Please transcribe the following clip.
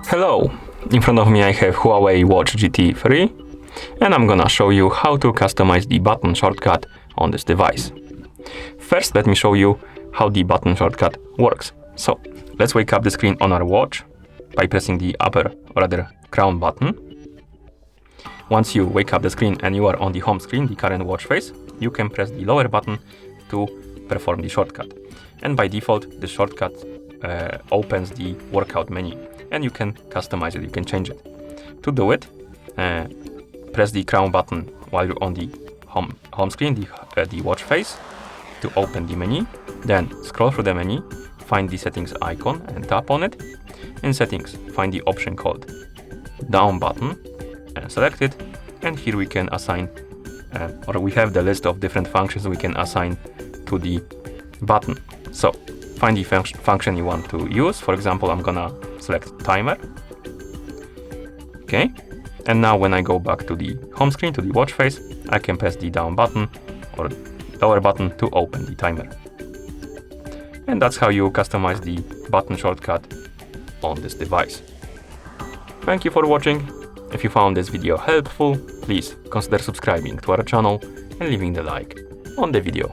Hello! In front of me I have Huawei Watch GT3 and I'm gonna show you how to customize the button shortcut on this device. First, let me show you how the button shortcut works. So, let's wake up the screen on our watch by pressing the upper, or rather crown button. Once you wake up the screen and you are on the home screen, the current watch face, you can press the lower button to perform the shortcut. And by default, the shortcut opens the workout menu and you can customize it, you can change it. To do it, press the crown button while you're on the home screen, the watch face, to open the menu. Then scroll through the menu, find the settings icon and tap on it. In settings, find the option called down button and select it. And here we can assign, or we have the list of different functions we can assign to the button. So find the function you want to use. For example, I'm gonna select timer. Okay. And now when I go back to the home screen, to the watch face, I can press the down button or lower button to open the timer. And that's how you customize the button shortcut on this device. Thank you for watching. If you found this video helpful, please consider subscribing to our channel and leaving the like on the video.